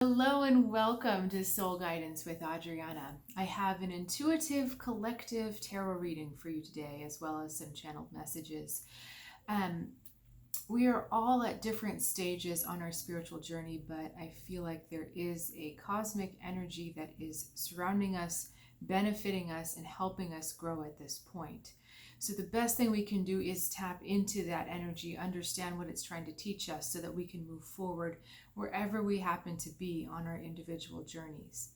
Hello and welcome to Soul Guidance with Adriana. I have an intuitive collective tarot reading for you today, as well as some channeled messages. Um, we are all at different stages on our spiritual journey, but I feel like there is a cosmic energy that is surrounding us, benefiting us, and helping us grow at this point. So the best thing we can do is tap into that energy, understand what it's trying to teach us so that we can move forward wherever we happen to be on our individual journeys.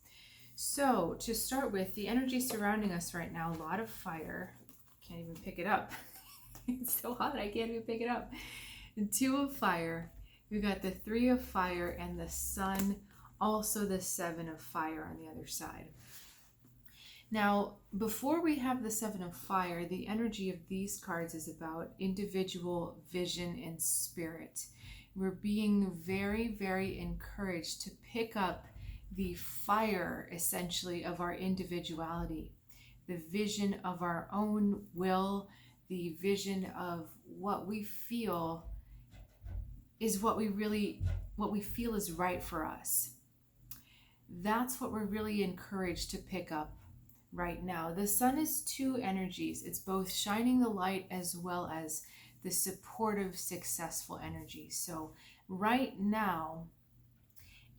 So to start with, the energy surrounding us right now, a lot of fire. Can't even pick it up. It's so hot I can't even pick it up. The Two of Fire. We've got the Three of Fire and the Sun, also the Seven of Fire on the other side. Now, before we have the Seven of Fire, the energy of these cards is about individual vision and spirit. We're being very, very encouraged to pick up the fire, essentially, of our individuality, the vision of our own will, the vision of what we feel is what we feel is right for us. That's what we're really encouraged to pick up right now. The sun is two energies. It's both shining the light as well as the supportive, successful energy. So right now,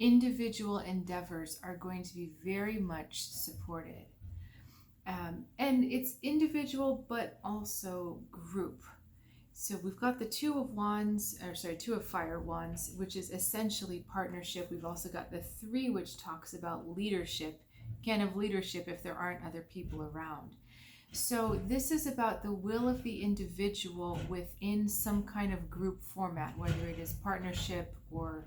individual endeavors are going to be very much supported. And it's individual, but also group. So we've got the Two of Fire Wands, which is essentially partnership. We've also got the Three, which talks about leadership. Can't have leadership if there aren't other people around. So this is about the will of the individual within some kind of group format, whether it is partnership or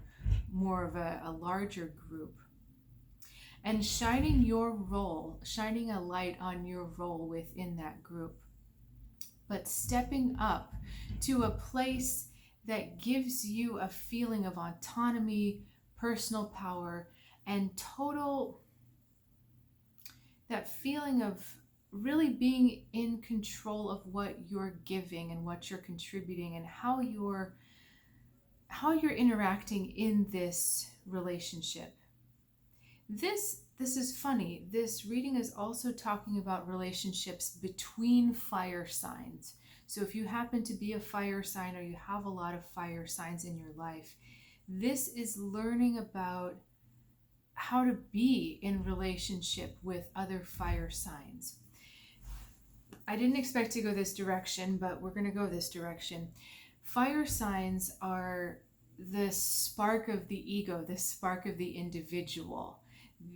more of a larger group. And shining your role, shining a light on your role within that group. But stepping up to a place that gives you a feeling of autonomy, personal power, and that feeling of really being in control of what you're giving and what you're contributing and how you're interacting in this relationship. This is funny. This reading is also talking about relationships between fire signs. So if you happen to be a fire sign or you have a lot of fire signs in your life, this is learning about how to be in relationship with other fire signs. I didn't expect to go this direction, but we're going to go this direction. Fire signs are the spark of the ego, the spark of the individual.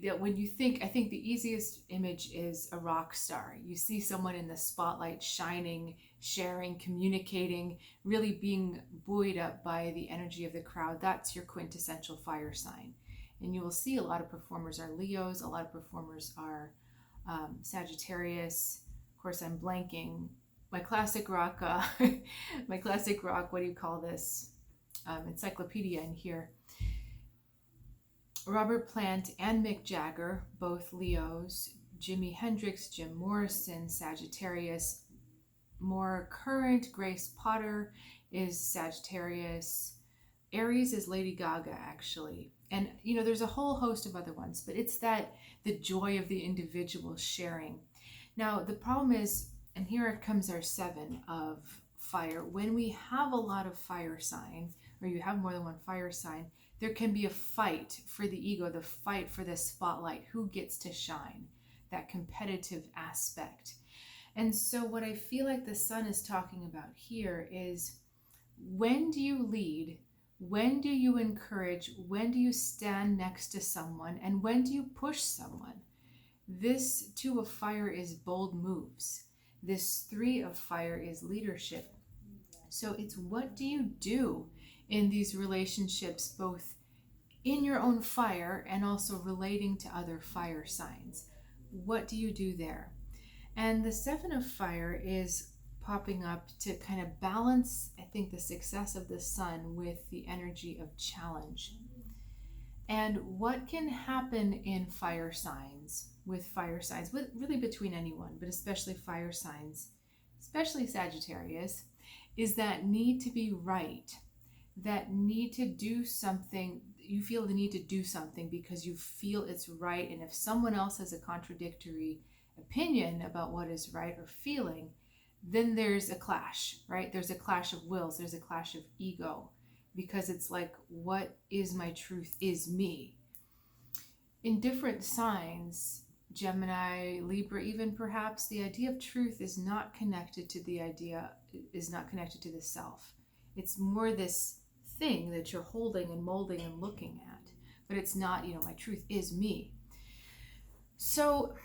That when you think, I think the easiest image is a rock star. You see someone in the spotlight shining, sharing, communicating, really being buoyed up by the energy of the crowd. That's your quintessential fire sign. And you will see a lot of performers are Leos, a lot of performers are Sagittarius. Of course, I'm blanking. My classic rock, what do you call this? Encyclopedia in here. Robert Plant and Mick Jagger, both Leos. Jimi Hendrix, Jim Morrison, Sagittarius. More current, Grace Potter is Sagittarius. Aries is Lady Gaga, actually. And, there's a whole host of other ones, but it's the joy of the individual sharing. Now, the problem is, and here comes our Seven of Fire. When we have a lot of fire sign, or you have more than one fire sign, there can be a fight for the ego, the fight for the spotlight, who gets to shine, that competitive aspect. And so what I feel like the sun is talking about here is, when do you lead? When do you encourage? When do you stand next to someone? And when do you push someone? This Two of Fire is bold moves. This Three of Fire is leadership. So it's, what do you do in these relationships, both in your own fire and also relating to other fire signs? What do you do there? And the Seven of Fire is popping up to kind of balance, I think, the success of the sun with the energy of challenge. And what can happen in fire signs, with really between anyone, but especially fire signs, especially Sagittarius, is that need to be right, that need to do something, you feel the need to do something because you feel it's right. And if someone else has a contradictory opinion about what is right or feeling, then there's a clash, right? There's a clash of wills, there's a clash of ego, because it's like, what is my truth is me. In different signs, Gemini, Libra, even perhaps, the idea of truth is not connected to the self. It's more this thing that you're holding and molding and looking at, but it's not, my truth is me. So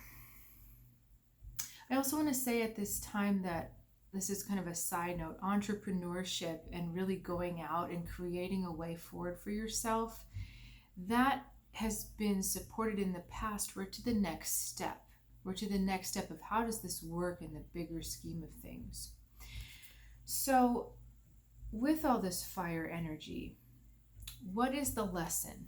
I also want to say at this time that this is kind of a side note, entrepreneurship and really going out and creating a way forward for yourself, that has been supported in the past. We're to the next step. We're to the next step of how does this work in the bigger scheme of things. So with all this fire energy, what is the lesson?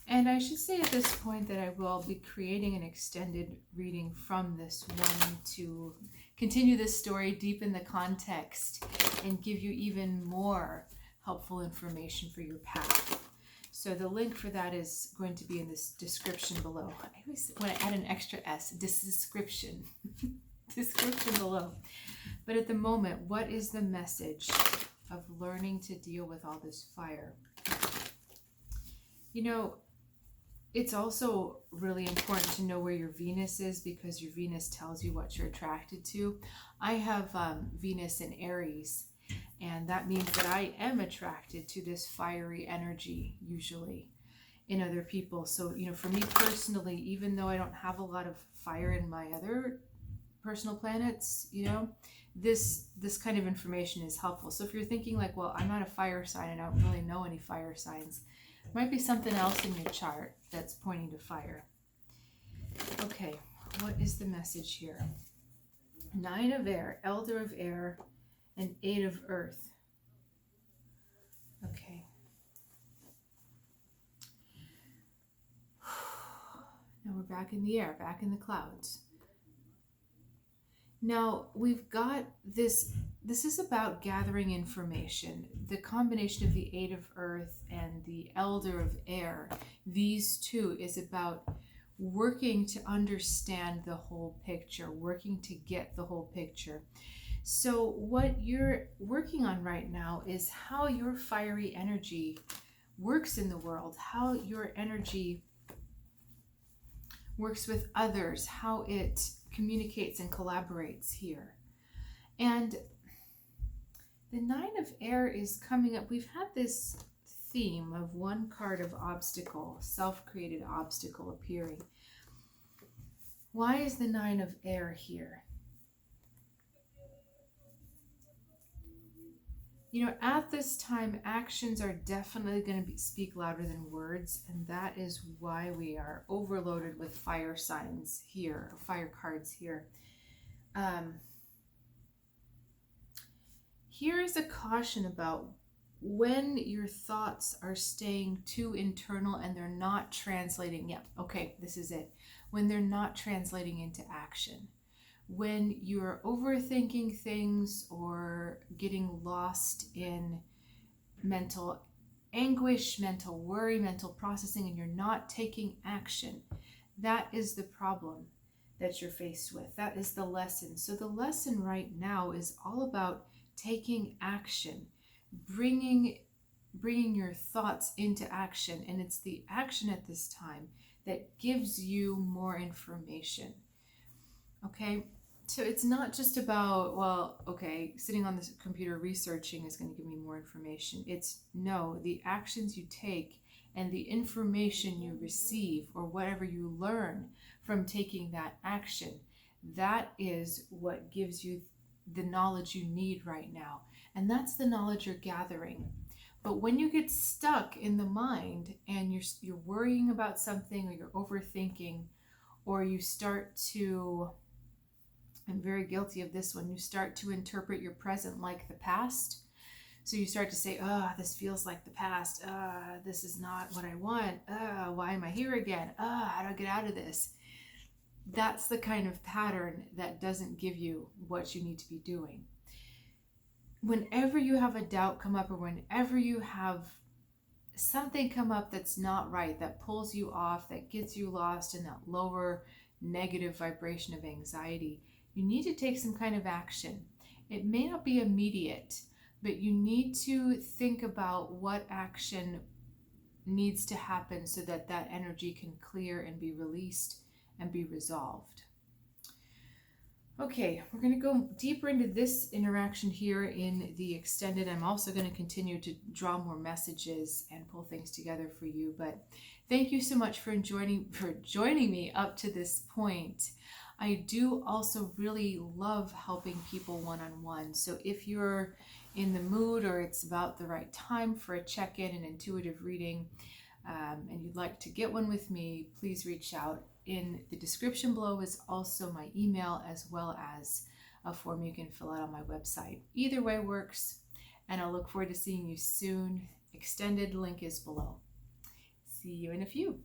And I should say at this point that I will be creating an extended reading from this one to continue this story, deepen the context, and give you even more helpful information for your path. So the link for that is going to be in this description below. I always want to add an extra S, description, description below. But at the moment, what is the message of learning to deal with all this fire? It's also really important to know where your Venus is, because your Venus tells you what you're attracted to. I have Venus in Aries, and that means that I am attracted to this fiery energy usually in other people. So, for me personally, even though I don't have a lot of fire in my other personal planets, this kind of information is helpful. So if you're thinking like, well, I'm not a fire sign and I don't really know any fire signs, might be something else in your chart that's pointing to fire. Okay, what is the message here? 9 of air, elder of air, and 8 of earth. Okay. Now we're back in the air, back in the clouds. Now we've got this is about gathering information. The combination of the 8 of earth and the elder of air, these two, is about working to understand the whole picture, working to get the whole picture. So what you're working on right now is how your fiery energy works in the world, how your energy works with others, how it communicates and collaborates here. And the 9 of air is coming up. We've had this theme of one card of obstacle, self-created obstacle appearing. Why is the 9 of air here? At this time, actions are definitely going to speak louder than words, and that is why we are overloaded with fire signs here, fire cards here. Here is a caution about when your thoughts are staying too internal and they're not translating. Yeah, okay, this is it. When they're not translating into action. When you're overthinking things or getting lost in mental anguish, mental worry, mental processing, and you're not taking action, that is the problem that you're faced with. That is the lesson. So the lesson right now is all about taking action, bringing your thoughts into action. And it's the action at this time that gives you more information. Okay, so it's not just about, sitting on the computer researching is going to give me more information. It's no, the actions you take and the information you receive or whatever you learn from taking that action, that is what gives you the knowledge you need right now. And that's the knowledge you're gathering. But when you get stuck in the mind and you're worrying about something, or you're overthinking, or you start to, I'm very guilty of this one, you start to interpret your present like the past. So you start to say, this feels like the past. This is not what I want. Why am I here again? How do I get out of this? That's the kind of pattern that doesn't give you what you need to be doing. Whenever you have a doubt come up, or whenever you have something come up that's not right, that pulls you off, that gets you lost in that lower negative vibration of anxiety, you need to take some kind of action. It may not be immediate, but you need to think about what action needs to happen so that that energy can clear and be released and be resolved. Okay, we're going to go deeper into this interaction here in the extended. I'm also going to continue to draw more messages and pull things together for you. But thank you so much for joining me up to this point. I do also really love helping people one-on-one. So if you're in the mood or it's about the right time for a check-in, an intuitive reading, and you'd like to get one with me, please reach out. In the description below is also my email, as well as a form you can fill out on my website. Either way works, and I'll look forward to seeing you soon. Extended link is below. See you in a few.